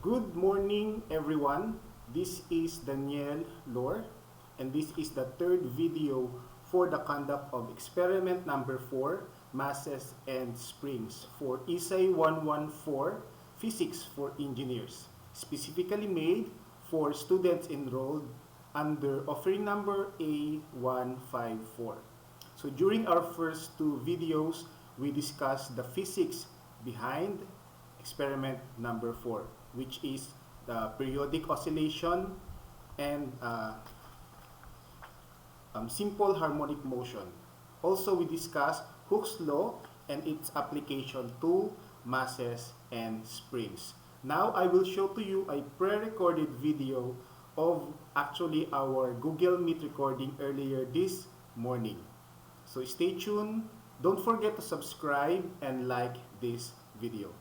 Good morning, everyone. This is Daniel Lor, and this is the third video for the conduct of experiment number 4, masses and springs for ESci 114 Physics for Engineers, specifically made for students enrolled under offering number A154. So during our first two videos, we discussed the physics behind experiment number 4, which is the periodic oscillation and simple harmonic motion. Also, we discussed Hooke's law and its application to masses and springs. Now, I will show to you a pre-recorded video of actually our Google Meet recording earlier this morning. So stay tuned. Don't forget to subscribe and like this video.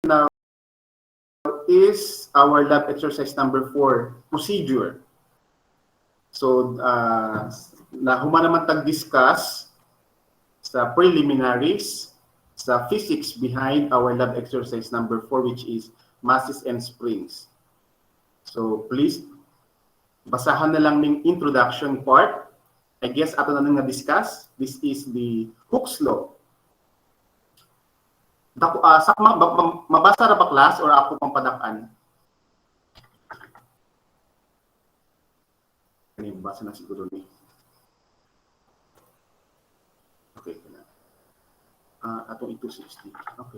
Now is our lab exercise number 4, procedure. So, nahuman naman tag-discuss sa preliminaries sa physics behind our lab exercise number 4, which is masses and springs. So, please, basahan na lang ng introduction part. I guess ato na nang na-discuss. This is the Hooke's law. Mabasa ra ba class or ako pang padakan? Basa na siguro ni. Okay. Atong 260. Okay.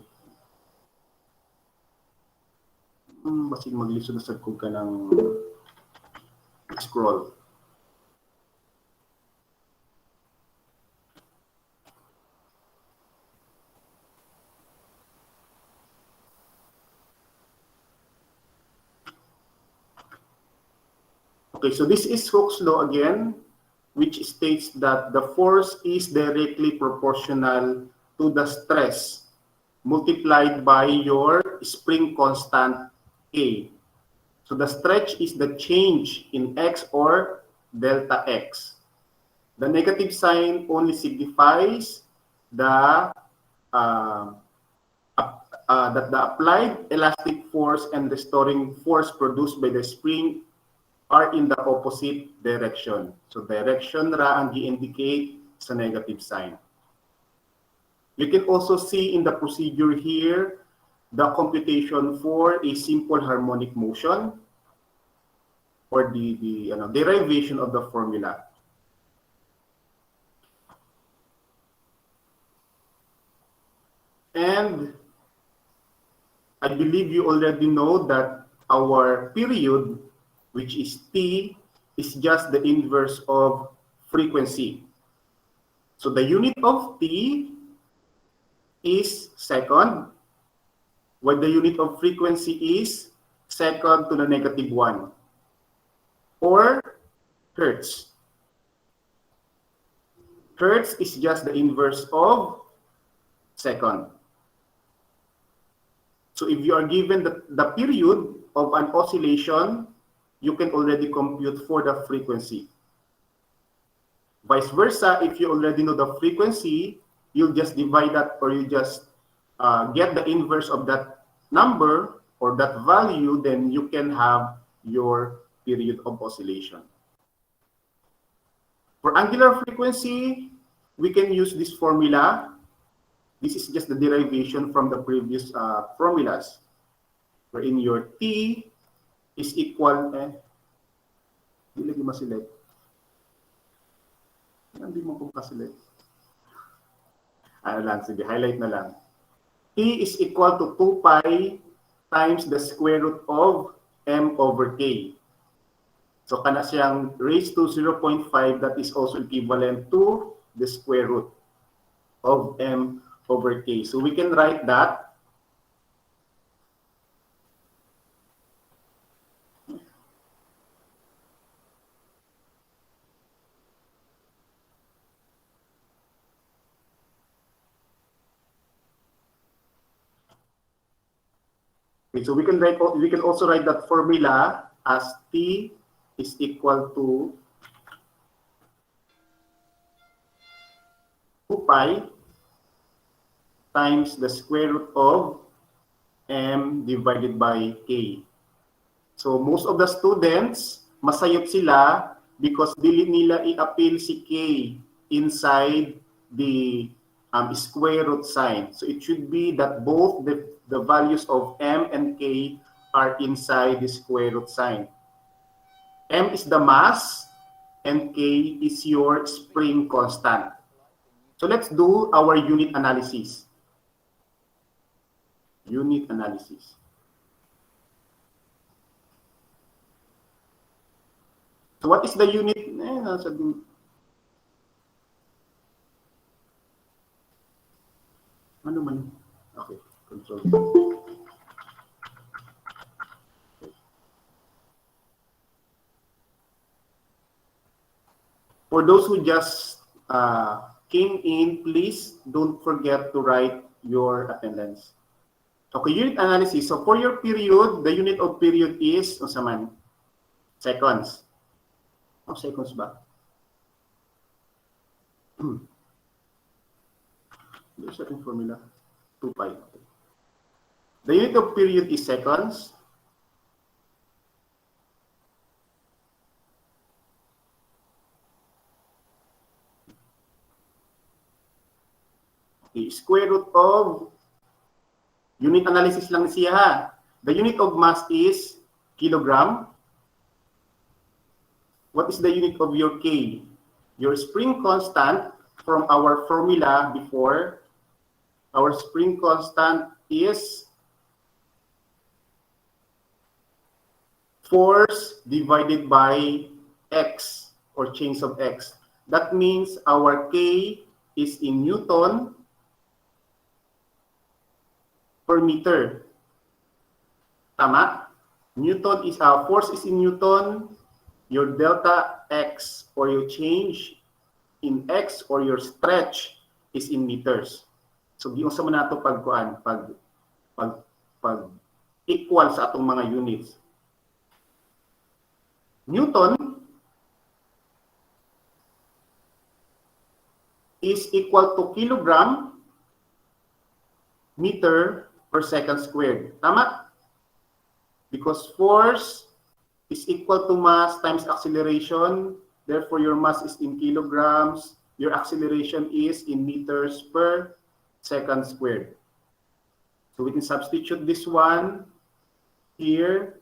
Basig maglisod na sad kung ka ng scroll. Okay, so this is Hooke's law again, which states that the force is directly proportional to the stress multiplied by your spring constant A. So the stretch is the change in X or delta X. The negative sign only signifies that the applied elastic force and restoring force produced by the spring are in the opposite direction. So direction ra ang gi-indicate sa negative sign. You can also see in the procedure here the computation for a simple harmonic motion or the derivation of the formula. And I believe you already know that our period, which is T, is just the inverse of frequency. So the unit of T is second, while the unit of frequency is second to the negative 1, or hertz. Hertz is just the inverse of second. So if you are given the period of an oscillation, you can already compute for the frequency. Vice versa, if you already know the frequency, you'll just divide that, or you just get the inverse of that number or that value, then you can have your period of oscillation. For angular frequency, we can use this formula. This is just the derivation from the previous formulas, wherein your T is equal, hindi lagi ma-select. Hindi mo kung ka-select. Ano lang, sige, highlight na lang. T is equal to 2 pi times the square root of m over k. So, kana siyang raised to 0.5, that is also equivalent to the square root of m over k. So, we can write that so we can also write that formula as T is equal to 2 pi times the square root of m divided by k. So most of the students, masayop sila because dili nila i-appeal si k inside the square root sign. So it should be that both the values of m and k are inside the square root sign. M is the mass and k is your spring constant. So let's do our unit analysis. Unit analysis. So what is the unit? Ano man? Okay, control. For those who just came in, please don't forget to write your attendance. Okay, unit analysis. So for your period, the unit of period is, o saman, seconds. Oh, seconds ba? There's certain formula. 2 pi. Okay. The unit of period is seconds. Okay, square root of unit analysis lang siya ha. The unit of mass is kilogram. What is the unit of your K? Your spring constant from our formula before, our spring constant is force divided by x or change of x. That means our K is in Newton per meter. Tama? Newton is force is in Newton. Your delta x or your change in x or your stretch is in meters. So giyon sa man nato pag equal sa atong mga units. Newton is equal to kilogram meter per second squared. Tama? Because force is equal to mass times acceleration. Therefore, your mass is in kilograms. Your acceleration is in meters per second squared. So we can substitute this one here.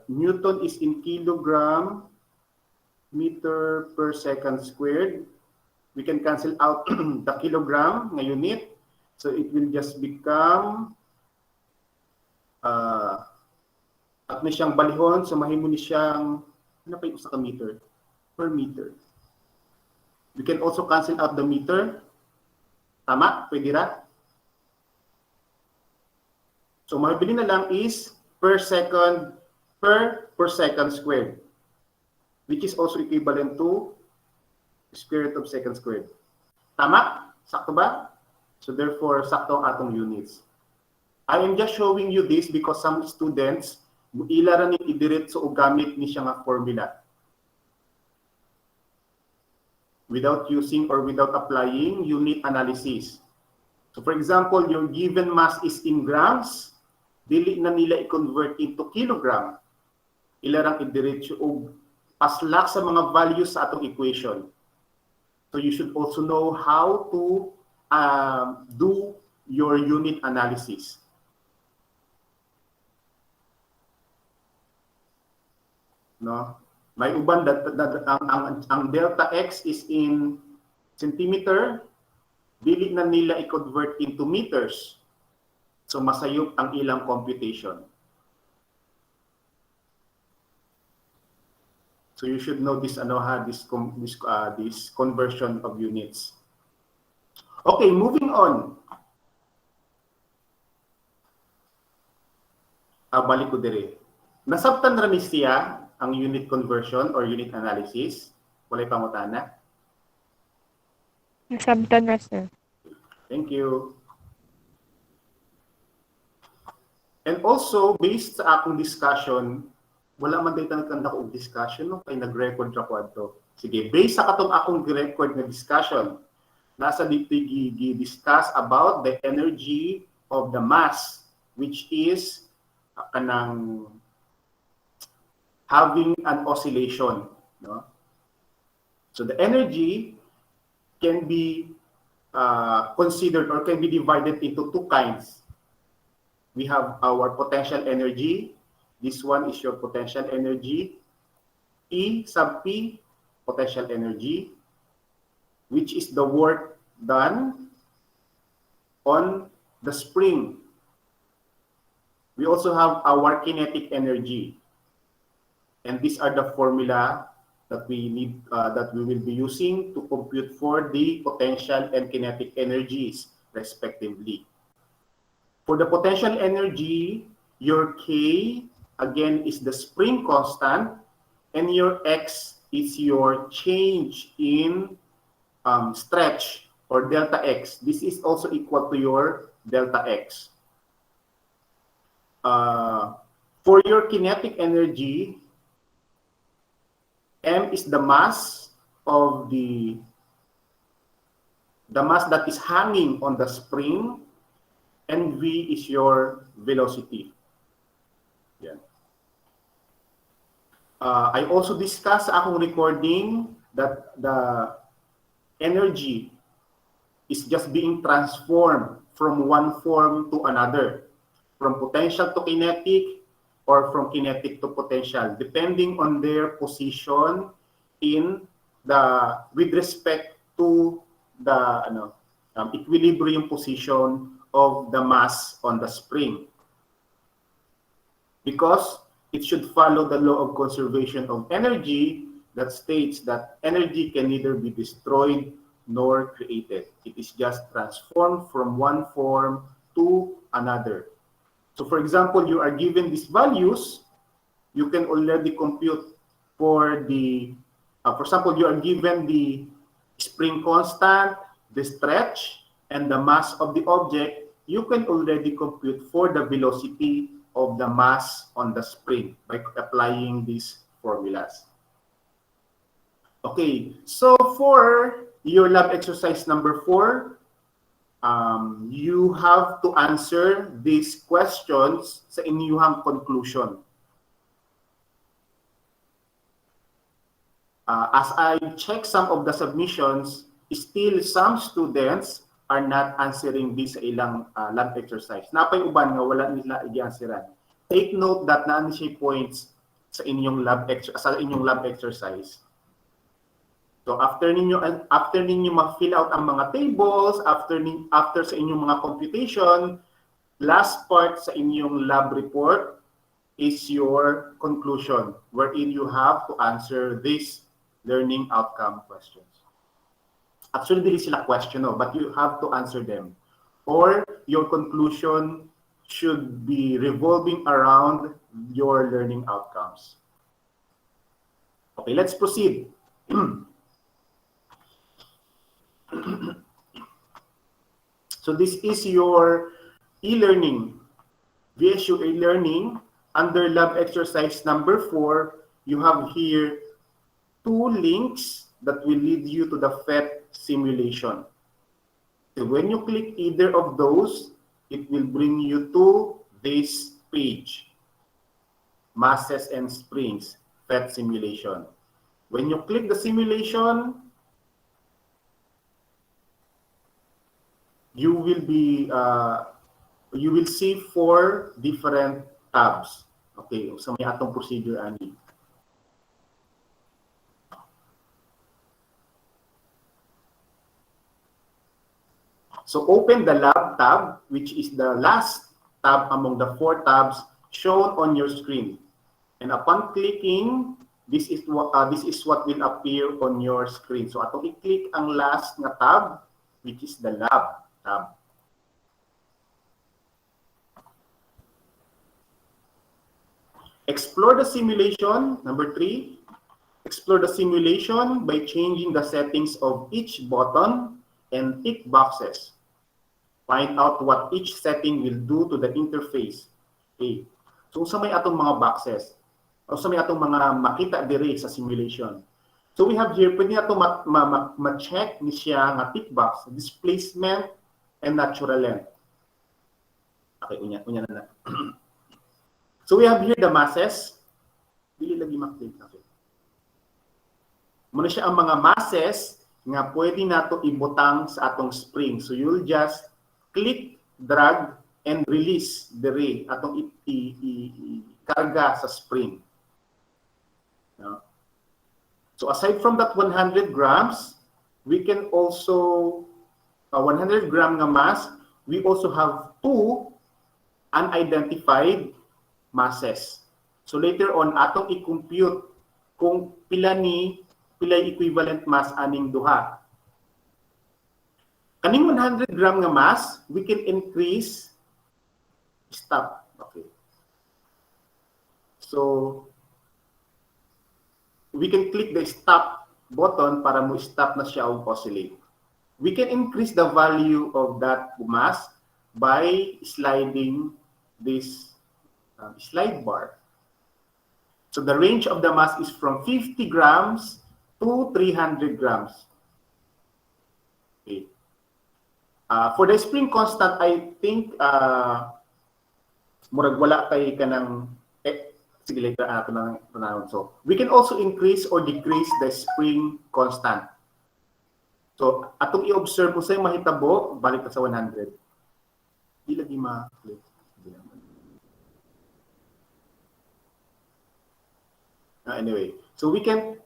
Newton is in kilogram meter per second squared. We can cancel out the kilogram na unit. So it will just become at may siyang balihon, so mahimo ni siyang ano pa yung sa meter per meter. We can also cancel out the meter. Tama? Pwede ra? So mabili na lang is per second squared, which is also equivalent to square root of second squared. Tama? Sakto ba? So therefore, sakto ang atong units. I am just showing you this because some students ila ra ni idiretso o gamit ni siya nga formula without using or without applying unit analysis. So for example, your given mass is in grams, dili na nila i-convert into kilogram. Ila rang idiretso o paslak sa mga values sa atong equation. So you should also know how to do your unit analysis. No? May uban ang delta x is in centimeter, dili na nila i-convert into meters. So masayop ang ilang computation. So you should know this this conversion of units. Okay, moving on. Balik ko dire. Nasabtan ra ni siya ang unit conversion or unit analysis. Walay pangutana. Nasabtan na, sir. Thank you. And also, based sa akong discussion wala man tayo nagkanda ko discussion, no? Kay nag-record ra ko adto. Sige, based sa katong akong record na discussion, nasa dito gi-discuss about the energy of the mass, which is kanang having an oscillation, no? So the energy can be considered or can be divided into two kinds. We have our potential energy. This one is your potential energy. E sub P, potential energy, which is the work done on the spring. We also have our kinetic energy. And these are the formula that we need, that we will be using to compute for the potential and kinetic energies, respectively. For the potential energy, your K, again, is the spring constant, and your X is your change in stretch, or delta X. This is also equal to your delta X. For your kinetic energy, M is the mass of the mass that is hanging on the spring, and V is your velocity. Yeah. I also discussed sa akong recording that the energy is just being transformed from one form to another, from potential to kinetic, or from kinetic to potential, depending on their position in the, with respect to the equilibrium position of the mass on the spring. Because it should follow the law of conservation of energy that states that energy can neither be destroyed nor created. It is just transformed from one form to another. So for example, you are given these values, you can already compute for the, for example, you are given the spring constant, the stretch, and the mass of the object. You can already compute for the velocity of the mass on the spring by applying these formulas. Okay, so for your lab exercise number 4, you have to answer these questions sa inyong conclusion. As I check some of the submissions, still some students are not answering this sa ilang lab exercise. Napay uban nga wala nila i-answeran. Take note that na siya points sa inyong lab exercise. So after ninyo ma-fill out ang mga tables, after sa inyong mga computation, last part sa inyong lab report is your conclusion, wherein you have to answer these learning outcome questions. Actually, dili sila question, no, but you have to answer them. Or your conclusion should be revolving around your learning outcomes. Okay, let's proceed. So this is your e-learning, VSU e-learning. Under lab exercise number 4, you have here 2 links that will lead you to the PhET simulation. So when you click either of those, it will bring you to this page, Masses and Springs, PhET simulation. When you click the simulation, you will see 4 different tabs. Okay, so may atong procedure ani. So open the lab tab, which is the last tab among the 4 tabs shown on your screen. And upon clicking, this is what will appear on your screen. So atong i-click ang last na tab, which is the lab tab. Explore the simulation, number 3. Explore the simulation by changing the settings of each button and tick boxes. Find out what each setting will do to the interface. Okay. So sa may atong mga boxes, O sa may atong mga makita diri sa simulation. So we have here, pwede na ito ma-check ni siya nga tick box, displacement and natural length. Okay, unya na. So we have here the masses. Dili lagi makita. Okay. Muna siya ang mga masses nga pwede nato ibutang sa atong spring. So you'll just click, drag, and release diri atong i-karga sa spring. No? So aside from that 100 grams, we can also, 100 gram nga mass, we also have 2 unidentified masses. So later on, atong i-compute kung pila equivalent mass aning duha. Kaning 100 gram nga mass, we can increase, stop. Okay. So, we can click the stop button para mo stop na siya og oscillate. We can increase the value of that mass by sliding this slide bar. So the range of the mass is from 50 grams to 300 grams. Okay. For the spring constant, I think murag wala kay kanang sige later ato nang pronoun. So we can also increase or decrease the spring constant. So atong i-observe kung sa'yo mahitabo, balik ka sa 100. Di lagi ma-click. Anyway, so we can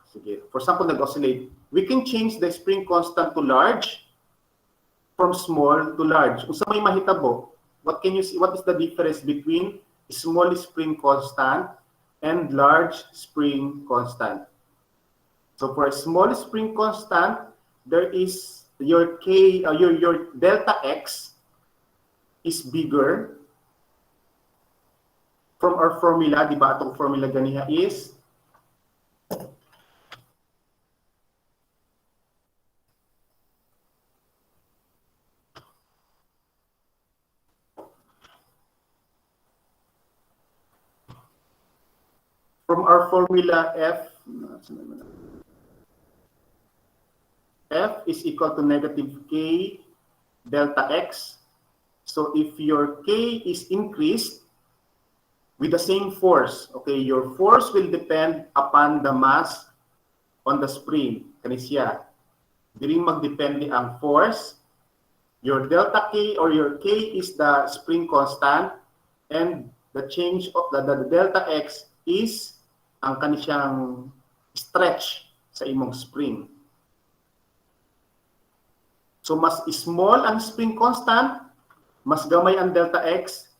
sige, for example, nag-oscillate, we can change the spring constant to large from small to large. Kung sa may mahitabo, what can you see? What is the difference between small spring constant and large spring constant? So for a small spring constant, there is your K, your delta X is bigger. From our formula, di ba atong formula ganiha is F is equal to negative K delta X. So if your K is increased with the same force, okay, your force will depend upon the mass on the spring. Kani siya. Dili magdepende ang force. Your delta K or your K is the spring constant and the change of the delta X is ang kaniyang stretch sa imong spring. So mas small ang spring constant, mas gamay ang delta X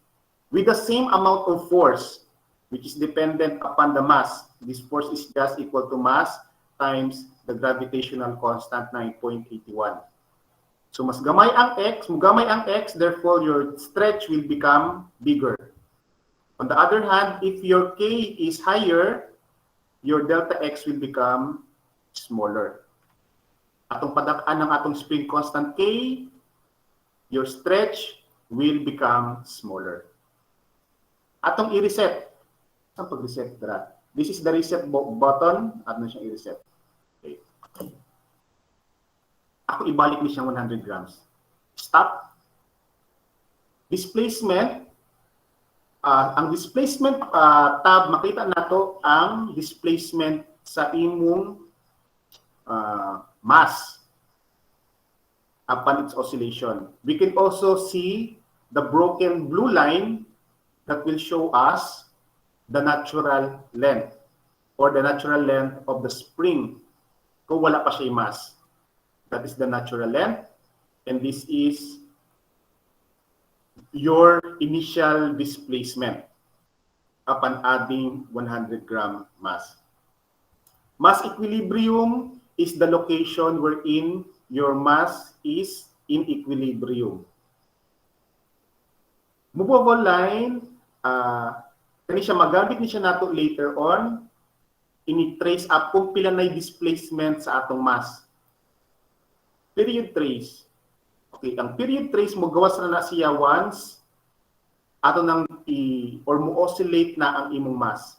with the same amount of force which is dependent upon the mass. This force is just equal to mass times the gravitational constant 9.81. So mas gamay ang X, therefore your stretch will become bigger. On the other hand, if your K is higher, your delta X will become smaller. Atong padak-an ng atong spring constant K, your stretch will become smaller. Atong i-reset. Saan pag-reset? This is the reset button. At na siyang i-reset. Okay. Ako ibalik ni siyang 100 grams. Stop. Displacement. Ang displacement tab, makita nato ang displacement sa imong mass upon its oscillation. We can also see the broken blue line that will show us the natural length or the natural length of the spring kung wala pa siya mass. That is the natural length, and this is your initial displacement upon adding 100 gram mass. Mass equilibrium is the location wherein your mass is in equilibrium. Movable line, kani siya magamit ni siya nato later on, ini-trace up kung pila na displacement sa atong mass. Period trace. Okay, ang period trace mo gawas na siya once ato nang or mo-oscillate na ang imong mass.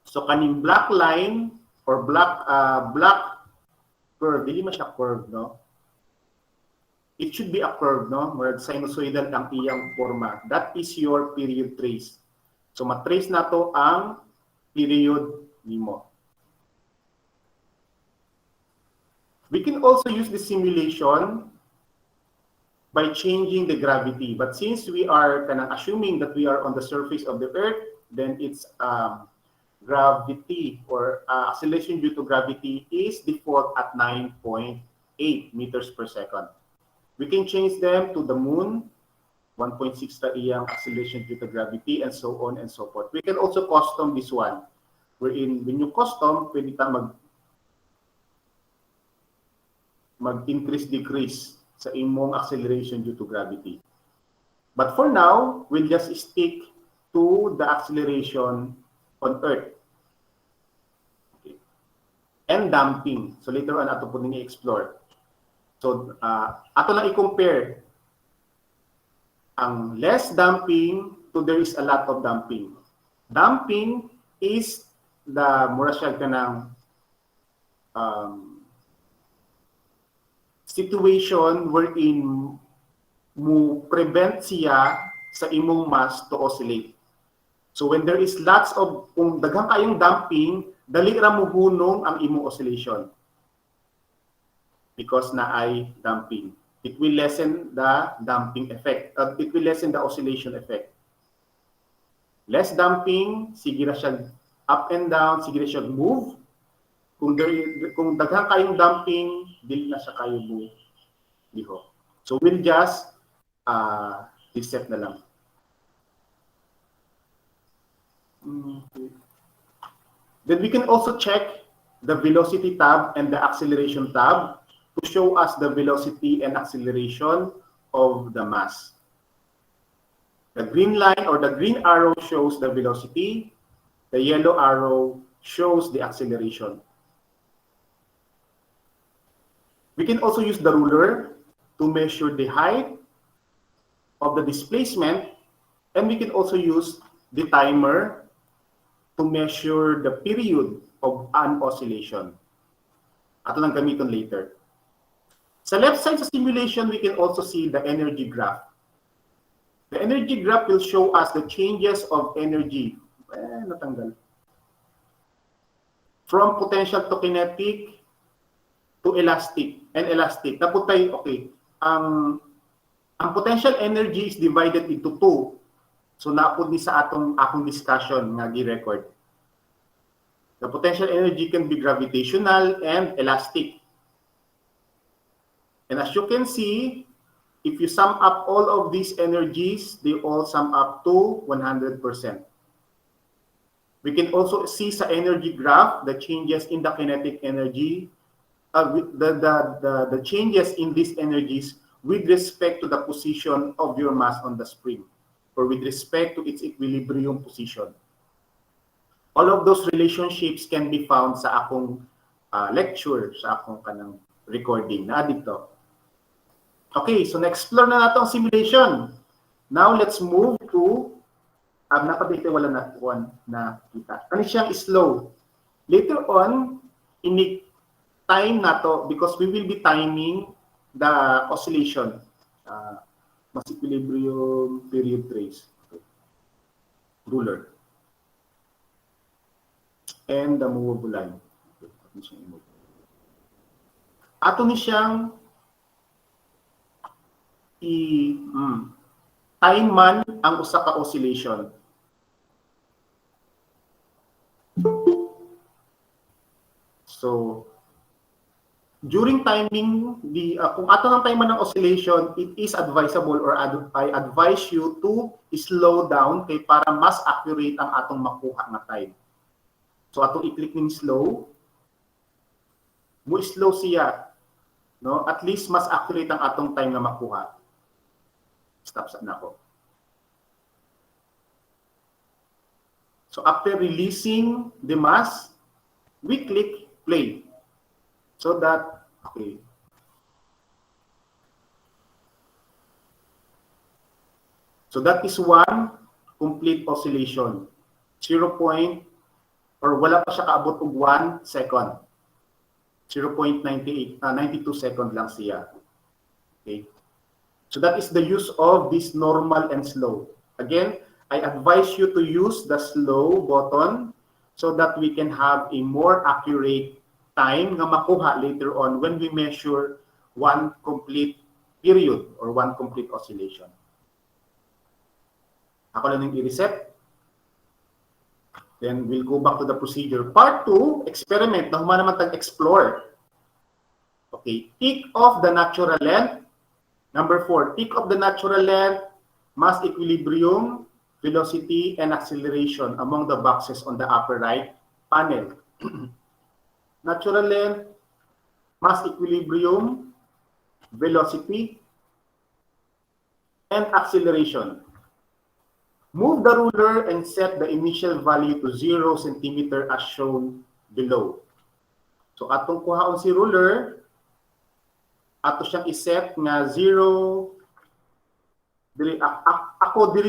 So kaning black line or black curve, dili man siya curve, no? It should be a curve, no? Murag sinusoidal ang iyang forma. That is your period trace. So matrace na to ang period nimo. We can also use the simulation by changing the gravity. But since we are kind of assuming that we are on the surface of the Earth, then its gravity or acceleration due to gravity is default at 9.8 meters per second. We can change them to the moon, 1.6 ta iyang acceleration due to gravity, and so on and so forth. We can also custom this one. Wherein, when you custom, pwede ka mag-increase, decrease sa imong acceleration due to gravity. But for now, we'll just stick to the acceleration on Earth. Okay. And damping. So later on, ato po nini explore. So, ato lang i-compare ang less damping to there is a lot of damping. Damping is the mura siya kanang situation wherein mo prevent siya sa imong mass to oscillate. So when there is lots of, kung daghang kayong damping, dali ra mo hunong ang imong oscillation. Because na ay damping. It will lessen the damping effect. It will lessen the oscillation effect. Less damping, sige ra siya up and down, sige ra siya move. Kung daghang kayong damping, dili na siya kayo move. Diho. So we'll just reset na lang. Then we can also check the velocity tab and the acceleration tab to show us the velocity and acceleration of the mass. The green line or the green arrow shows the velocity. The yellow arrow shows the acceleration. We can also use the ruler to measure the height of the displacement, and we can also use the timer to measure the period of an oscillation. Ato lang gamiton later. Sa left side sa simulation, we can also see the energy graph. The energy graph will show us the changes of energy. Natanggal. From potential to kinetic to elastic and elastic. Naputay, okay. Ang potential energy is divided into two. So naapod ni sa akong discussion nga gi-record. The potential energy can be gravitational and elastic. And as you can see, if you sum up all of these energies, they all sum up to 100%. We can also see sa energy graph the changes in the kinetic energy, the changes in these energies with respect to the position of your mass on the spring, or with respect to its equilibrium position. All of those relationships can be found sa akong lecture, sa akong kanang recording na dito. Okay, so na-explore na natin ang simulation. Now, let's move to, nakabite wala na one na kita. Ano siyang slow. Later on, time na to because we will be timing the oscillation. Mass equilibrium period trace. Okay. Ruler. And the movable line. Okay. Ato ni siyang time man ang usa ka oscillation. So during timing, kung ato ng time man ng oscillation, it is advisable or I advise you to slow down kay para mas accurate ang atong makuha nga time. So atong i-click ning slow, mo slow siya, no? At least mas accurate ang atong time na makuha. Stop sa nako. So after releasing the mass, we click play. So that, okay. So that is one complete oscillation. 0. Or wala pa siya kaabot og 1 second. 92 second lang siya. Okay. So that is the use of this normal and slow. Again, I advise you to use the slow button so that we can have a more accurate time na makuha later on when we measure one complete period or one complete oscillation. Ako lang yung i-reset. Then we'll go back to the procedure. Part 2, experiment. Na humana naman tag-explore. Okay, peak of the natural length. Number 4, peak of the natural length, mass equilibrium, velocity, and acceleration among the boxes on the upper right panel. Natural length, mass equilibrium, velocity, and acceleration. Move the ruler and set the initial value to 0 centimeter as shown below. So atong kuhaon si ruler, ato siyang iset nga 0. Dili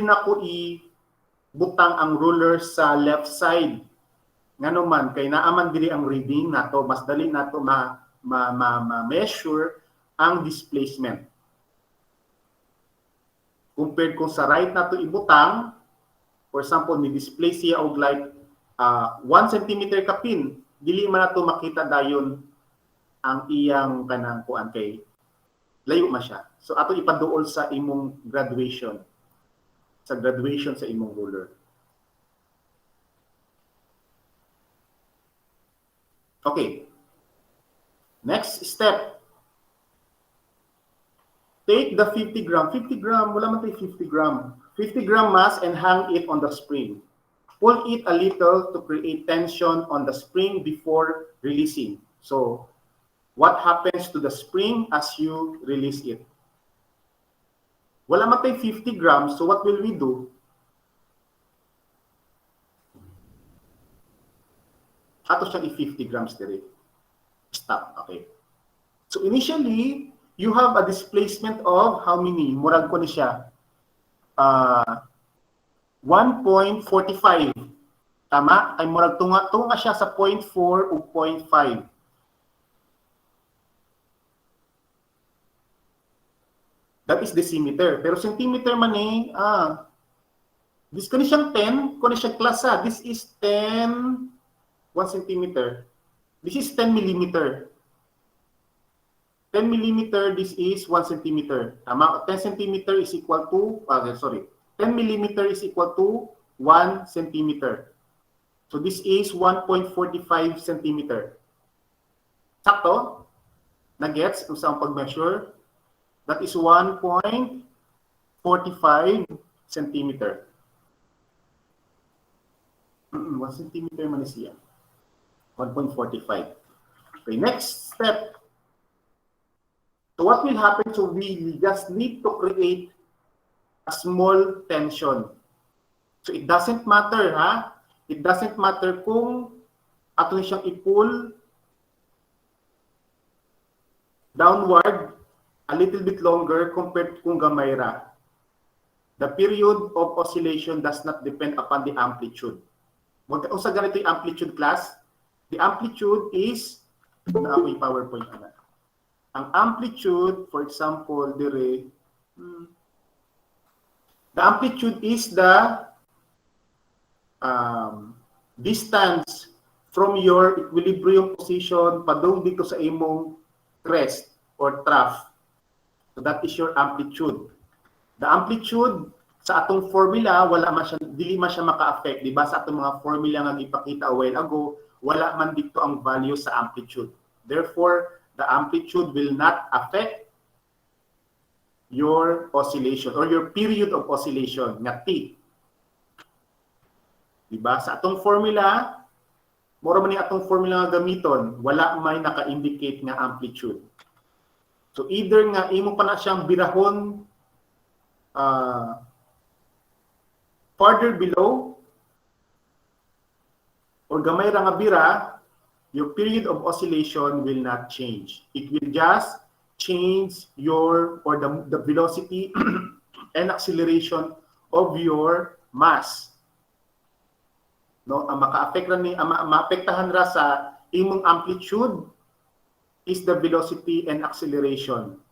na ko i-butang ang ruler sa left side. Ngano man, kay naaman dili ang reading nato, mas dali nato ma-measure ang displacement. Compared kung sa right nato ibutang, for example, ni displace siya og like 1 centimeter kapin, dili man nato makita dayon ang iyang kanang kuan kay layo man siya. So ato ipaduol sa imong graduation. Sa graduation sa imong ruler. Okay. Next step. Take the 50 gram. 50 gram, wala man tayo 50 gram. 50 gram mass and hang it on the spring. Pull it a little to create tension on the spring before releasing. So, what happens to the spring as you release it? Wala man tayo 50 grams, so what will we do? Ato siyang i-50 grams dire. Stop, okay. So initially, you have a displacement of how many? Murag ko ni siya. 1.45. Tama? Ay murag tunga siya sa 0.4 o 0.5. That is decimeter. Pero centimeter man eh, this kani siyang 10, kani siyang klasa. This is 10, 1 centimeter. This is 10 millimeter. 10 millimeter, this is 1 centimeter. Tama? 10 centimeter is equal to, 10 millimeter is equal to 1 centimeter. So this is 1.45 centimeter. Sakto? Na-gets kung saan pag-measure? That is 1.45 centimeter. 1 centimeter man siya. 1.45. Okay, next step. So what will happen? So we just need to create a small tension. So it doesn't matter, ha? It doesn't matter kung ato na siyang i-pull downward a little bit longer compared kung gamay ra. The period of oscillation does not depend upon the amplitude. Kung sa ganito yung amplitude class, the amplitude is, na ako yung PowerPoint na. Ang amplitude, for example, dire, the amplitude is the distance from your equilibrium position padung dito sa imong crest or trough. So that is your amplitude. The amplitude sa atong formula wala man siya, dili man siya maka-affect, di ba? Sa atong mga formula nga gipakita a while ago, wala man dito ang value sa amplitude. Therefore, the amplitude will not affect your oscillation or your period of oscillation nga T. Di ba? Sa atong formula, mura man ni atong formula nga gamiton, wala may naka-indicate nga amplitude. So either nga imo pa na siyang birahon farther below or gamay ra nga bira, your period of oscillation will not change. It will just change your or the velocity and acceleration of your mass. No, ang maapektahan ra sa imong amplitude is the velocity and acceleration.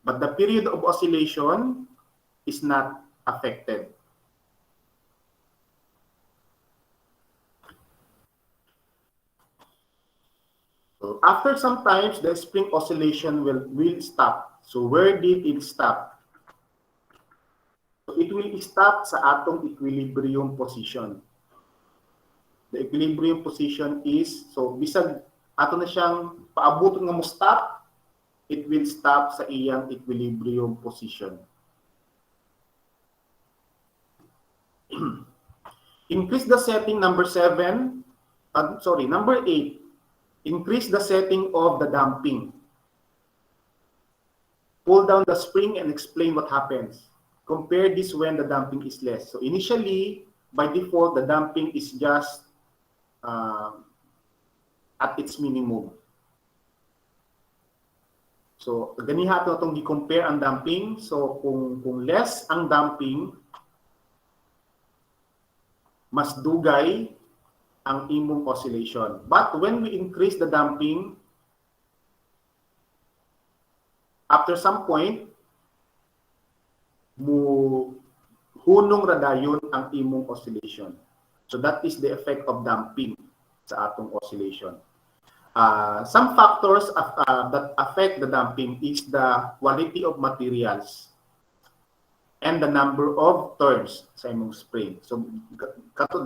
But the period of oscillation is not affected. So after some times, the spring oscillation will stop. So where did it stop? So it will stop sa atong equilibrium position. The equilibrium position is, so bisag ato na siyang paabot nga mo stop, it will stop sa iyang equilibrium position. Increase the setting number 8. Increase the setting of the damping. Pull down the spring and explain what happens. Compare this when the damping is less. So initially, by default, the damping is just at its minimum. So ganiha ito itong i-compare ang damping. So kung less ang damping, mas dugay ang imong oscillation. But when we increase the damping, after some point, hunong radayon ang imong oscillation. So that is the effect of damping sa atong oscillation. Some factors that affect the damping is the quality of materials and the number of turns sa imong spring. So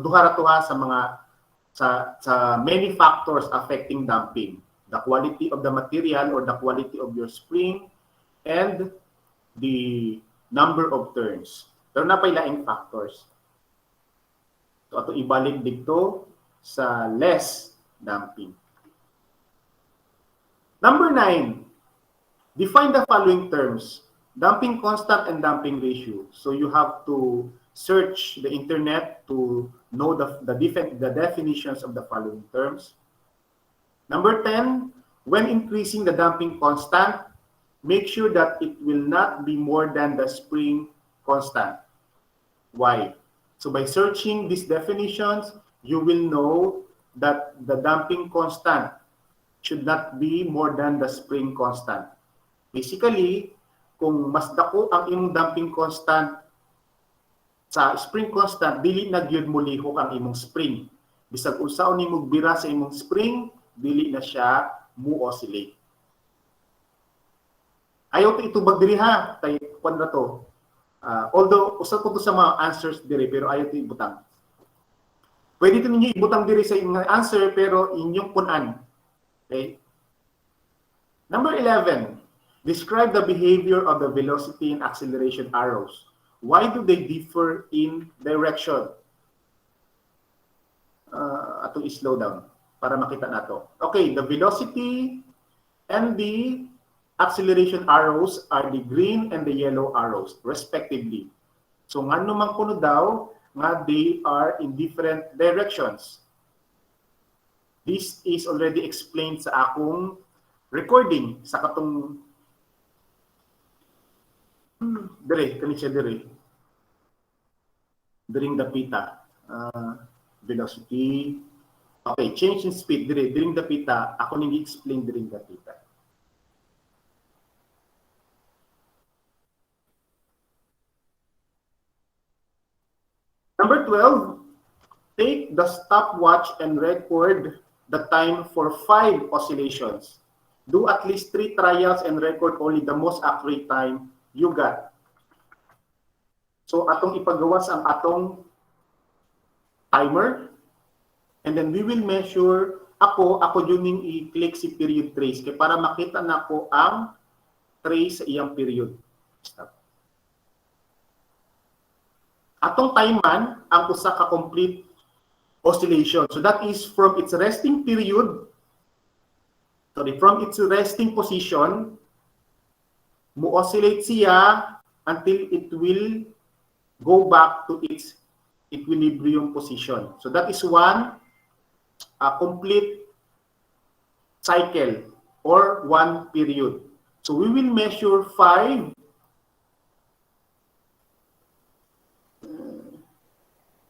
duha sa mga sa many factors affecting damping. The quality of the material or the quality of your spring and the number of turns. Pero napay laing factors. So ato ibalik dito sa less damping. Number 9, define the following terms: damping constant and damping ratio. So you have to search the internet to know the definitions of the following terms. Number 10, when increasing the damping constant, make sure that it will not be more than the spring constant. Why? So by searching these definitions, you will know that the damping constant should not be more than the spring constant. Basically, kung mas dako ang imong damping constant sa spring constant, dili na gyud mo lihok ang imong spring. Bisag unsaon nimo bira sa imong spring, dili na siya mo oscillate. Ayaw to itubag diri ha, tay kwan ra to. Although usa ko to sa mga answers diri pero ayaw to ibutang. Pwede to ninyo ibutang diri sa inyong answer pero inyong punan. Okay? Number 11, describe the behavior of the velocity and acceleration arrows. Why do they differ in direction? Atong slow down para makita nato. Okay, the velocity and the acceleration arrows are the green and the yellow arrows, respectively. So, nga naman kuno daw, nga they are in different directions. This is already explained sa akong recording, sa katong dire, kani siya dire. During the pita, velocity. Okay, change in speed dire. During the pita, ako nang i-explain during the pita. Number 12, take the stopwatch and record the time for 5 oscillations. Do at least 3 trials and record only the most accurate time you got. So atong ipagawas ang atong timer, and then we will measure. Ako yung i-click si period trace kay para makita nako ang trace sa iyang period. Stop. Atong timeman ang usa ka complete oscillation. So that is from its resting period, from its resting position, mo oscillate siya until it will go back to its equilibrium position. So that is one complete cycle or one period. So we will measure 5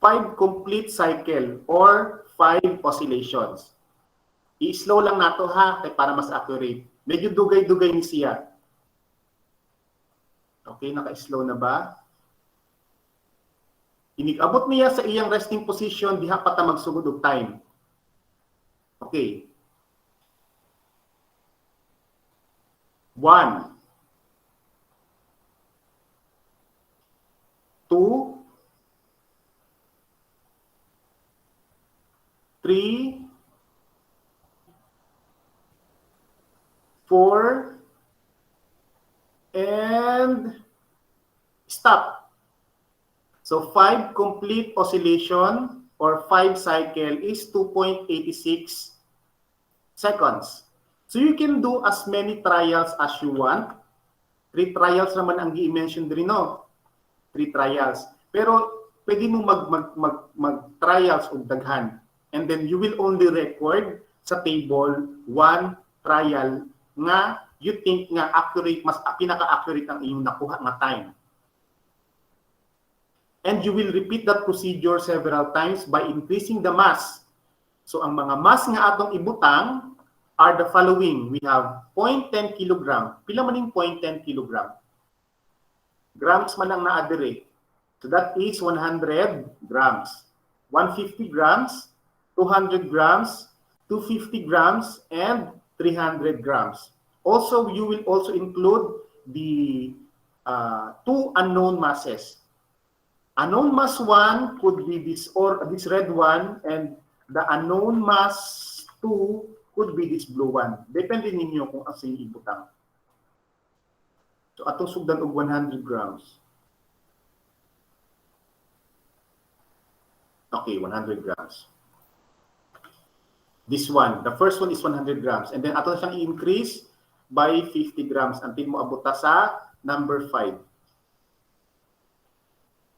5 complete cycle or 5 oscillations. I-slow lang nato ha, para mas accurate. Medyo dugay-dugay ni siya. Okay, naka-slow na ba? Inig-abot niya sa iyang resting position, diha pa ta magsugod og time. Okay. 1, 2, 3, 4, and stop. So 5 complete oscillation or 5 cycle is 2.86 seconds. So you can do as many trials as you want. 3 trials naman ang i-mention din, no? 3 trials. Pero pwede mo mag-trials o daghan. And then you will only record sa table 1 trial nga you think nga accurate, mas pinaka-accurate ang iyong nakuha nga time. And you will repeat that procedure several times by increasing the mass. So ang mga mass nga atong ibutang are the following. We have 0.10 kg. Pila man yung 0.10 kg? Grams man lang na-adere. So that is 100 grams. 150 grams, 200 grams, 250 grams, and 300 grams. Also, you will also include the 2 unknown masses. Unknown mass 1 could be this red one, and the unknown mass 2 could be this blue one. Depende ninyo kung asa yung ibutang. So, atong sugdan og 100 grams. Okay, 100 grams. This one, the first one is 100 grams. And then, ato na siyang i-increase by 50 grams until mo abuta sa number 5.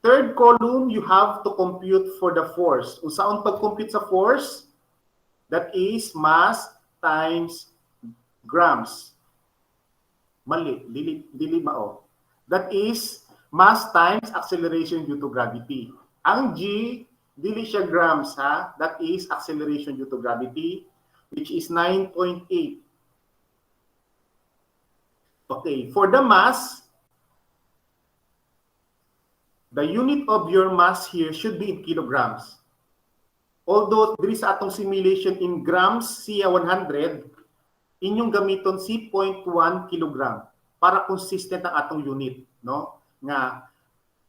Third column, you have to compute for the force. Kung saan pag-compute sa force, that is mass times grams. Mali, dili mao. That is mass times acceleration due to gravity. Ang G, dili siya grams ha. That is acceleration due to gravity, which is 9.8. Okay, for the mass, the unit of your mass here should be in kilograms. Although there is atong simulation in grams, siya 100, inyong gamiton si 0.1 kilogram para consistent ang atong unit, no? Nga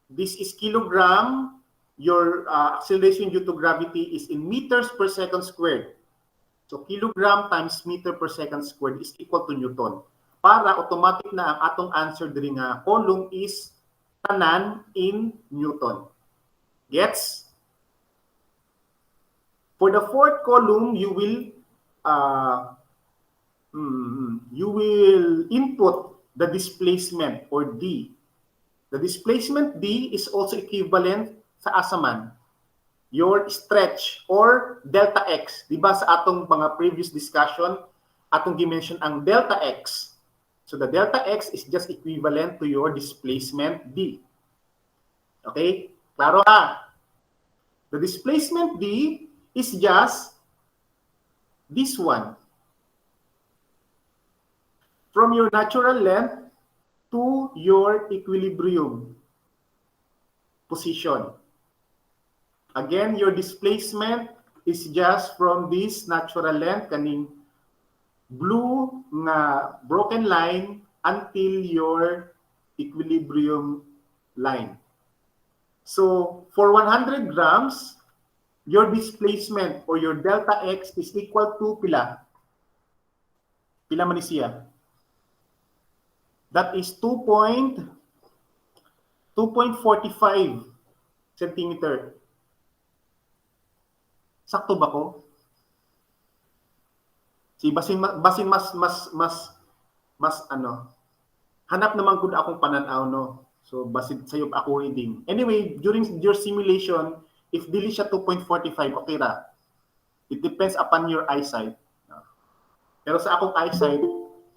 this is kilogram, your acceleration due to gravity is in meters per second squared. So kilogram times meter per second squared is equal to Newton. Para automatic na ang atong answer diri nga column is tanan in Newton. Gets? For the fourth column, you will input the displacement or D. The displacement D is also equivalent sa asaman, your stretch or delta X. Diba sa atong mga previous discussion, atong dimension ang delta X. So the delta X is just equivalent to your displacement D. Okay? Klaro ha? The displacement D is just this one. From your natural length to your equilibrium position. Again, your displacement is just from this natural length, kaning blue na broken line until your equilibrium line. So, for 100 grams, your displacement or your delta X is equal to pila? Pila man siya? That is 2.45 centimeter. Sakto ba ko? Si basin mas ano. Hanap naman gud akong pananaw no. So basin sayo ako reading. Anyway, during your simulation, if dili siya 2.45, okay ra. It depends upon your eyesight. Pero sa akong eyesight,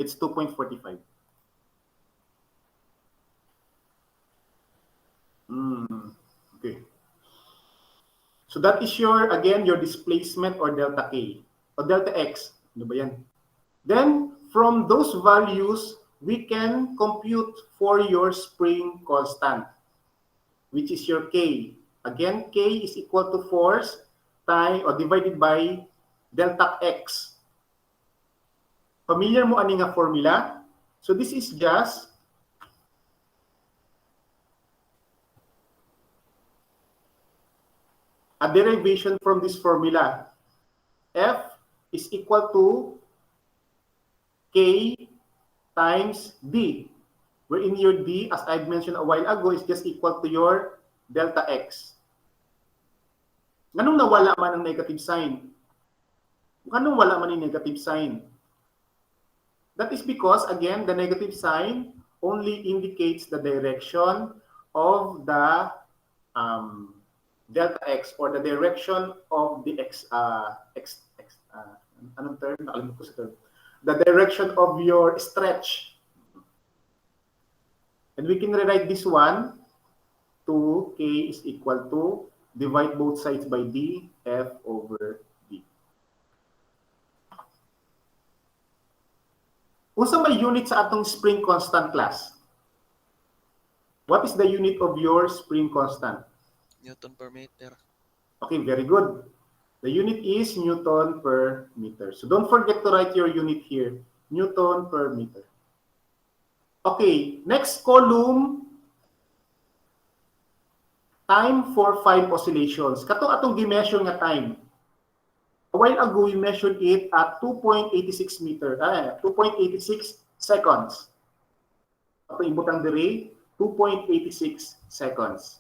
it's 2.45. Okay. So that is your, again, your displacement or delta K or delta X. Ano ba yan? Then, from those values, we can compute for your spring constant, which is your K. Again, K is equal to force time or divided by delta X. Familiar mo ani nga formula? So this is just a derivation from this formula. F is equal to K times D, wherein your D, as I've mentioned a while ago, is just equal to your delta X. Ganun nawala man ang negative sign? Ganun wala man yung negative sign? That is because, again, the negative sign only indicates the direction of the delta X or the direction of the anong term? Nakalimutan ko sa term. The direction of your stretch. And we can rewrite this one to K is equal to divide both sides by D, F over D. Unsa may unit sa atong spring constant, class? What is the unit of your spring constant? Newton per meter. Okay, very good. The unit is Newton per meter. So don't forget to write your unit here, Newton per meter. Okay, next column, time for 5 oscillations. Katong atong gi-measure nga time. A while ago, we measured it at 2.86 seconds. Atong ibutang diri, 2.86 seconds.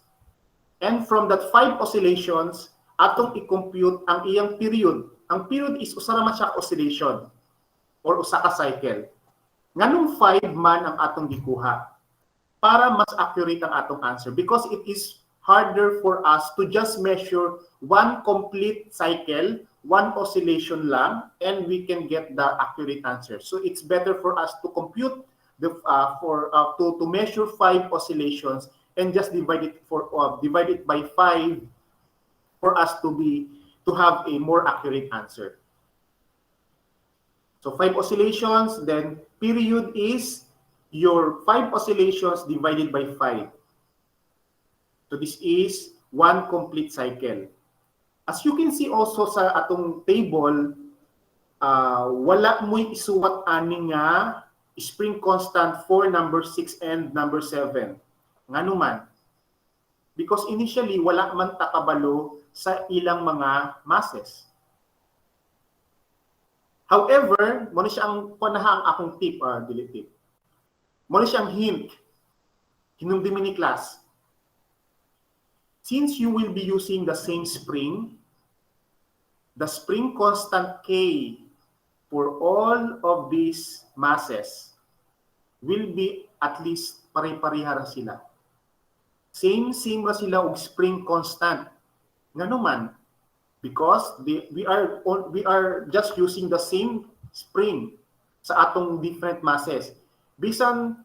And from that 5 oscillations, atong i-compute ang iyang period. Ang period is usa ra man siya oscillation or usa ka cycle. Nganong 5 man ang atong gikuha para mas accurate ang atong answer, because it is harder for us to just measure one complete cycle, one oscillation lang, and we can get the accurate answer. So it's better for us to compute the to measure 5 oscillations and just divide it by 5 for us to have a more accurate answer. So 5 oscillations, then period is your 5 oscillations divided by 5. So this is one complete cycle. As you can see also sa atong table, wala mo'y isuwat ani nga spring constant for number 6 and number 7. Ngano man? Because initially, wala man takabalo sa ilang mga masses. However, mo siyang panahang akong tip, delete tip. Mo siyang hint. Hinumdi mini class. Since you will be using the same spring, the spring constant K for all of these masses will be at least pare-pareha ra sila. Same ra sila og spring constant. Ngano man? Because we are just using the same spring sa atong different masses. Bisan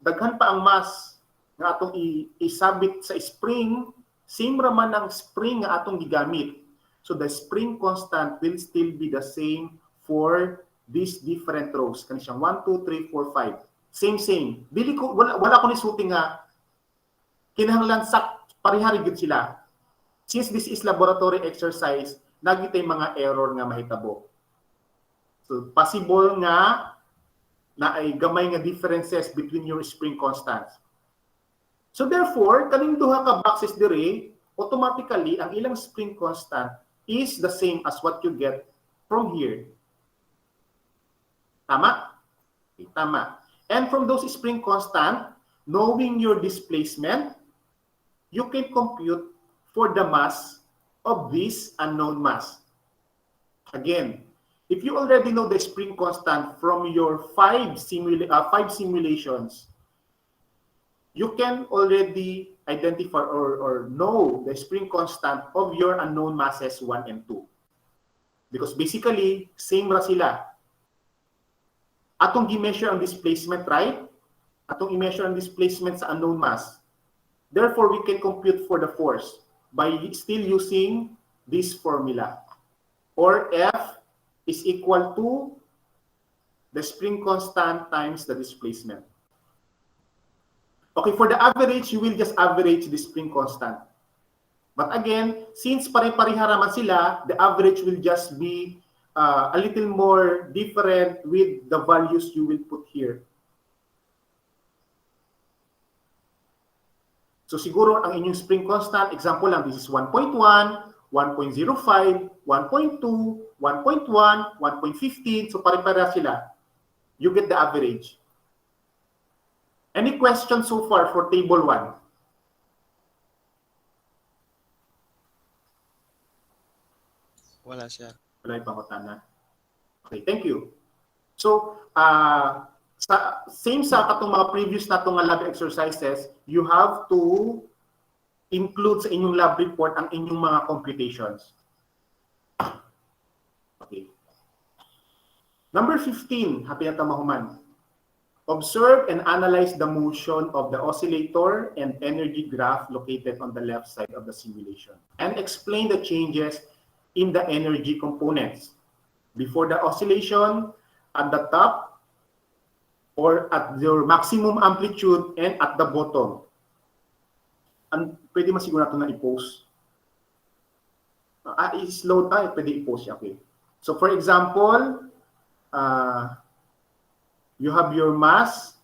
daghan pa ang mass nga atong isabit sa spring, same ra man ang spring nga atong gigamit. So the spring constant will still be the same for these different rows. Kani siyang 1, 2, 3, 4, 5. Same. Dili ko wala ko ni suting nga kinahanglan sak parehari gid sila. Since this is laboratory exercise, nagitay mga error nga mahitabo. So possible nga na ay gamay nga differences between your spring constants. So therefore, kaning duha ka boxes dire, automatically ang ilang spring constant is the same as what you get from here. Tama? Okay, tama. And from those spring constant, knowing your displacement, you can compute for the mass of this unknown mass. Again, if you already know the spring constant from your 5 simulations, you can already identify or know the spring constant of your unknown masses 1 and 2. Because basically, same ra sila. Atong gi-measure ang displacement, right? Atong i-measure ang displacement sa unknown mass. Therefore, we can compute for the force by still using this formula. Or F is equal to the spring constant times the displacement. Okay, for the average, you will just average the spring constant. But again, since pare-pareha naman sila, the average will just be a little more different with the values you will put here. So siguro ang inyong spring constant, example lang, this is 1.1, 1.05, 1.2, 1.1, 1.15. So pare-pareha sila. You get the average. Any questions so far for table 1? Wala, sir. Wala yung pangutana. Okay, thank you. So, same sa katong mga previous na itong lab exercises, you have to include sa inyong lab report ang inyong mga computations. Okay. Number 15, happy na tamahuman. Observe and analyze the motion of the oscillator and energy graph located on the left side of the simulation. And explain the changes in the energy components. Before the oscillation, at the top, or at your maximum amplitude, and at the bottom. And pwede masiguro natin na i-post. I-slow tayo, pwede i-post siya. Okay. So for example, you have your mass.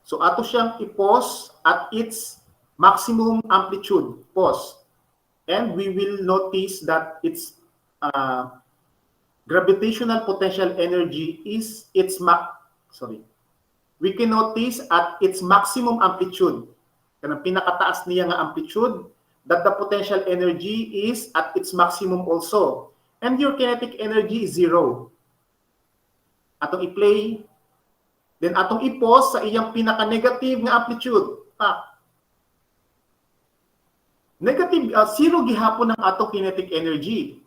So ato siyang i-pause at its maximum amplitude. Pause. And we will notice that its gravitational potential energy is its we can notice at its maximum amplitude, kanang pinakataas niya nga amplitude, that the potential energy is at its maximum also. And your kinetic energy is 0. Atong i-play, then atong i-pause sa iyang pinaka-negative nga amplitude. Negative, 0 gihapon ang atong kinetic energy.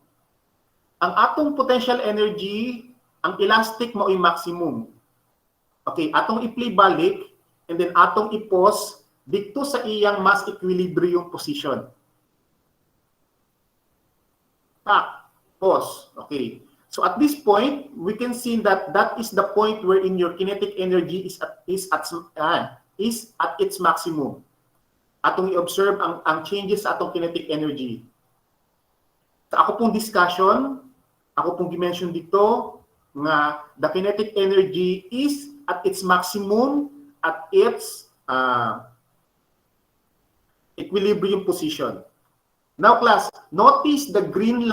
Ang atong potential energy, ang elastic mao'y maximum. Okay, atong i-play balik, and then atong i-pause dito sa iyang mass equilibrium position. Pause. Okay. So at this point, we can see that that is the point wherein your kinetic energy is at its maximum. Atong i-observe ang changes sa atong kinetic energy. Sa ako pong discussion, ako pong dimension dito nga the kinetic energy is at its maximum at its equilibrium position. Now class, notice the green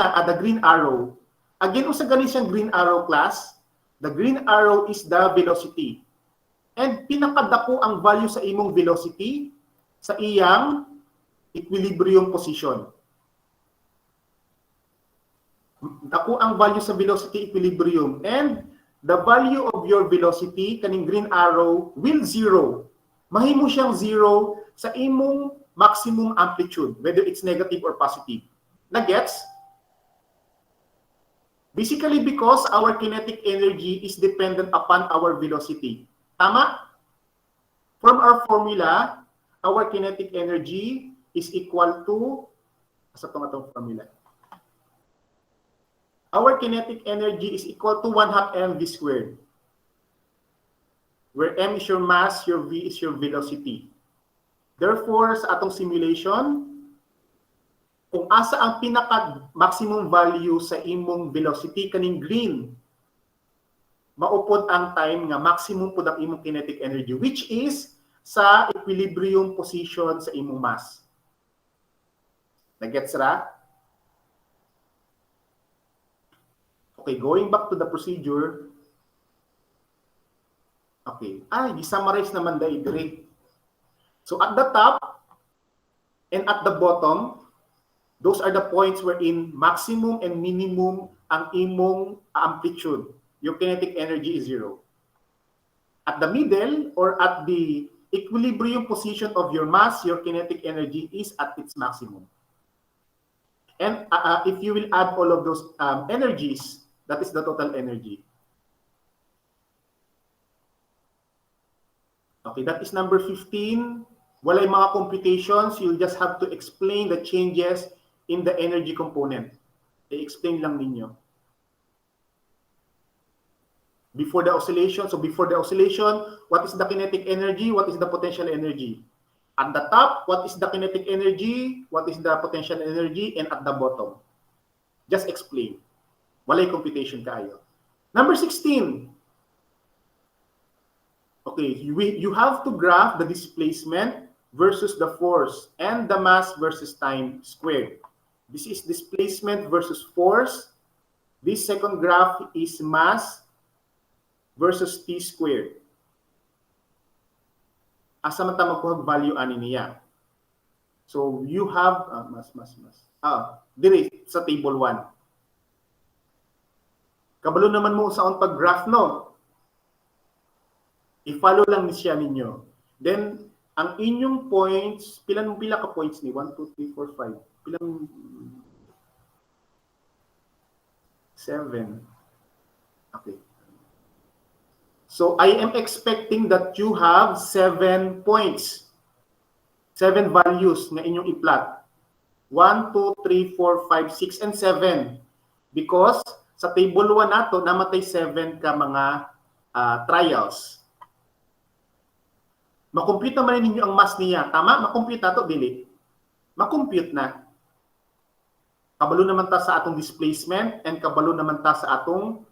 arrow. Again, usa gani siyang green arrow class. The green arrow is the velocity. And pinakadako ang value sa imong velocity sa iyang equilibrium position. Dako ang value sa velocity equilibrium, and the value of your velocity kaning green arrow will 0. Mahimo siyang 0 sa imong maximum amplitude, whether it's negative or positive. Nagets? Basically because our kinetic energy is dependent upon our velocity. Tama? From our formula, our kinetic energy is equal to, asa itong formula? Our kinetic energy is equal to 1/2 mv squared. Where m is your mass, your v is your velocity. Therefore, sa atong simulation, kung asa ang pinaka-maximum value sa imong velocity, kaning green, maupod ang time nga maximum po ang imong kinetic energy, which is sa equilibrium position sa imong mass. Nagets ra? Okay, going back to the procedure. Okay. Gi-summarize naman dahil dire. So at the top and at the bottom, those are the points wherein maximum and minimum ang imong amplitude. Your kinetic energy is 0. At the middle or at the equilibrium position of your mass, your kinetic energy is at its maximum. And if you will add all of those energies, that is the total energy. Okay, that is number 15. Walay mga computations, you'll just have to explain the changes in the energy component. I-explain lang ninyo. Before the oscillation, so before the oscillation, what is the kinetic energy? What is the potential energy? At the top, what is the kinetic energy? What is the potential energy? And at the bottom, just explain. Walay computation kayo. Number 16. Okay, you have to graph the displacement versus the force and the mass versus time squared. This is displacement versus force. This second graph is mass versus t squared. Asa man ta magkuhag value ani niya. So you have dire sa table 1. Kabalo naman mo sa on pag-graph no. I-follow lang siya ninyo. Then ang inyong points, pila ka points ni? 1 2 3 4 5. Pilang 7. Okay. So I am expecting that you have 7 points. 7 values na inyong i-plot. 1, 2, 3, 4, 5, 6, and 7. Because sa table 1 nato, namatay 7 ka mga trials. Makompute naman ninyo ang mass niya. Tama? Makompute na to, dili? Makompute na. Kabalo naman ta sa atong displacement and kabalo naman ta sa atong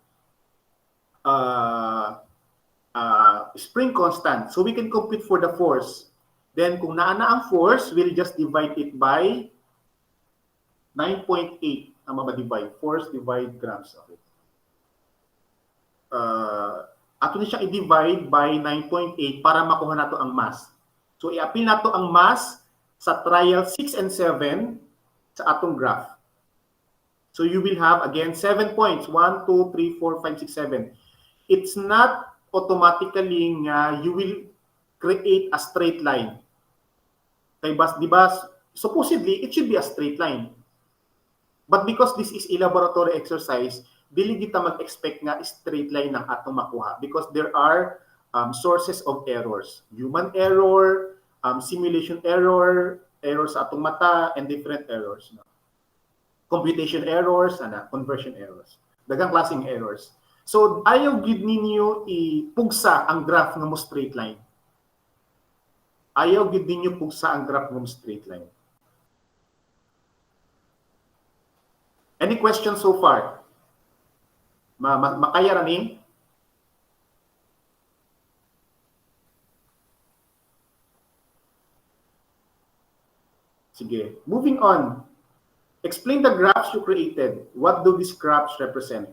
spring constant. So we can compute for the force. Then kung naana ang force, we'll just divide it by 9.8 ang mabadivide. Force divide grams. Okay. Ato na siya i-divide by 9.8 para makuha nato ang mass. So i-apply nato ang mass sa trial 6 and 7 sa atong graph. So you will have again 7 points. 1, 2, 3, 4, 5, 6, 7. It's not automatically you will create a straight line. Kay bas, di ba, supposedly, it should be a straight line. But because this is a laboratory exercise, dili kita mag-expect nga straight line ng atong makuha because there are sources of errors. Human error, simulation error, errors sa atong mata, and different errors. No? Computation errors, conversion errors. Daghang klaseng errors. So, ayaw gid ninyo ipugsa ang graph nga mo straight line. Ayaw gid ninyo pugsa ang graph nga mo straight line. Any questions so far? Makaya ra ni? Sige. Moving on. Explain the graphs you created. What do these graphs represent?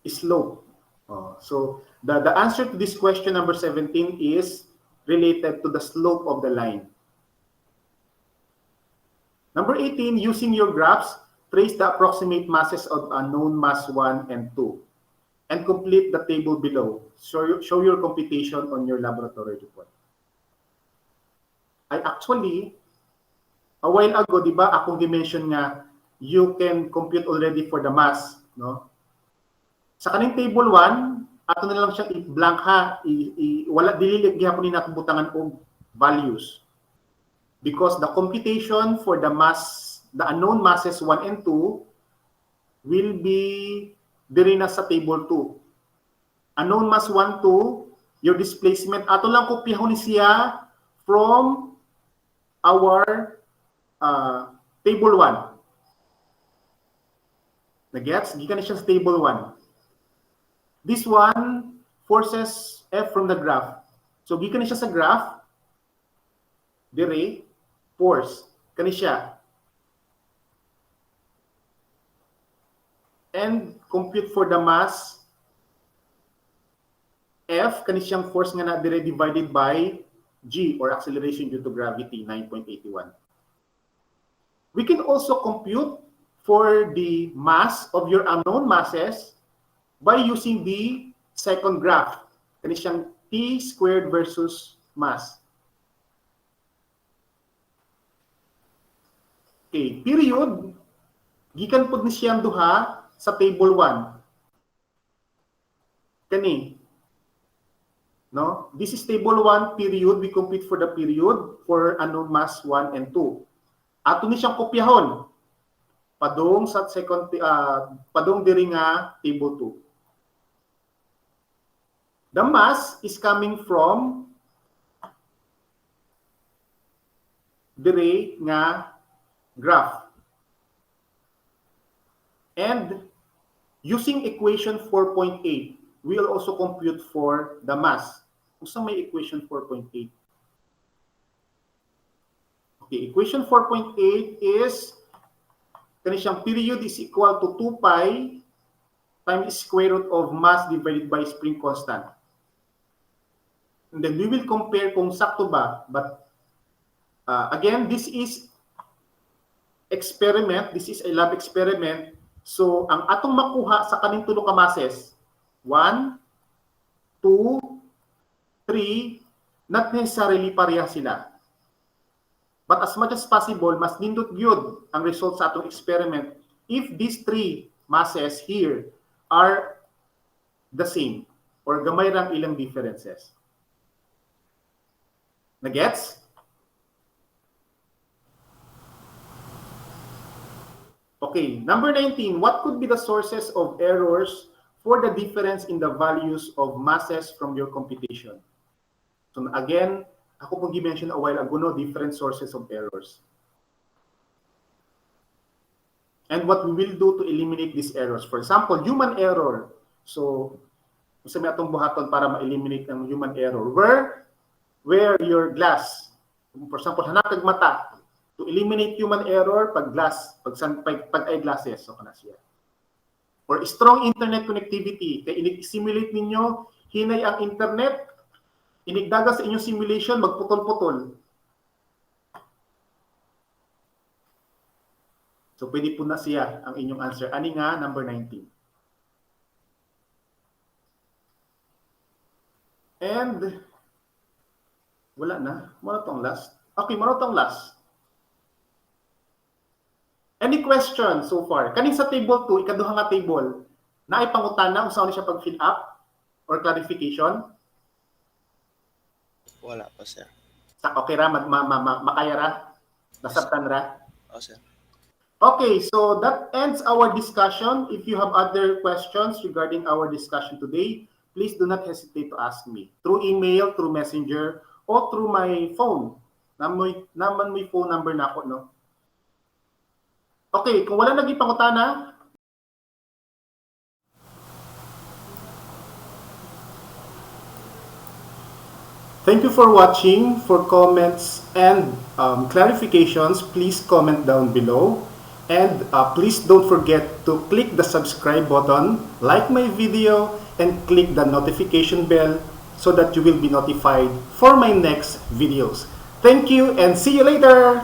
Slope. So the answer to this question number 17 is related to the slope of the line. Number 18, using your graphs, trace the approximate masses of unknown mass 1 and 2 and complete the table below. Show your computation on your laboratory report. I actually, a while ago, di ba, akong dimension nga, you can compute already for the mass, no? Sa kaning table 1, ato na lang siyang i-blank ha, wala dili gihapon ni natong butangan og values. Because the computation for the mass, the unknown masses 1 and 2 will be diri na sa table 2. Unknown mass 1, 2, your displacement, ato lang kopyahon ni siya from our table 1. Nagets? Gikan na siya sa table 1. This one, forces F from the graph. So, gikan na siya sa graph, dire, force. Kani siya. And compute for the mass, F, kani siyang force nga na dire divided by G, or acceleration due to gravity, 9.81. We can also compute for the mass of your unknown masses by using the second graph. Kani siyang T squared versus mass. Okay, period. Gikan pod ni siyang duha sa table 1. Kani. No? This is table 1 period. We compute for the period for mass 1 and 2. Ato ni siyang kopyahon. Padung sa padung diri nga table 2. The mass is coming from diri nga graph. And using equation 4.8, we will also compute for the mass. Kung may equation 4.8. Okay, equation 4.8 is kanisang period is equal to 2 pi times square root of mass divided by spring constant. And then we will compare kung sakto ba. But again, this is experiment. This is a lab experiment. So, ang atong makuha sa kaning tulo ka masses, 1, 2, 3, not necessarily pareha sila. But as much as possible, mas nindot gyud ang result sa atong experiment if these 3 masses here are the same or gamay rang ilang differences. Nagets? Okay, number 19, what could be the sources of errors for the difference in the values of masses from your computation? So again, ako pong gi-mention a while ago, no, different sources of errors. And what we will do to eliminate these errors. For example, human error. So, gusto may atong buhaton para ma-eliminate ang human error. Where your glass, for example, hanakag mata, to eliminate human error, pag eyeglasses, so kana siya. Or strong internet connectivity, kaya inig-simulate ninyo, hinay ang internet, inigdaga sa inyong simulation, magputol-putol. So, pwede po na siya ang inyong answer. Ani nga, number 19. And, wala na. Muna tong last. Okay, muna tong last. Any question so far? Kaning sa table 2, ikaduha nga table, na ay pangutana kung saan siya pag-fill up or clarification? Wala pa, sir. Okay ra, makaya ra? Nasabtan ra? O, sir. Okay, so that ends our discussion. If you have other questions regarding our discussion today, please do not hesitate to ask me. Through email, through messenger, or through my phone. Naman may phone number na ako, no? Okay, kung wala naging pangutana, thank you for watching. For comments and clarifications, please comment down below. And please don't forget to click the subscribe button, like my video, and click the notification bell so that you will be notified for my next videos. Thank you and see you later!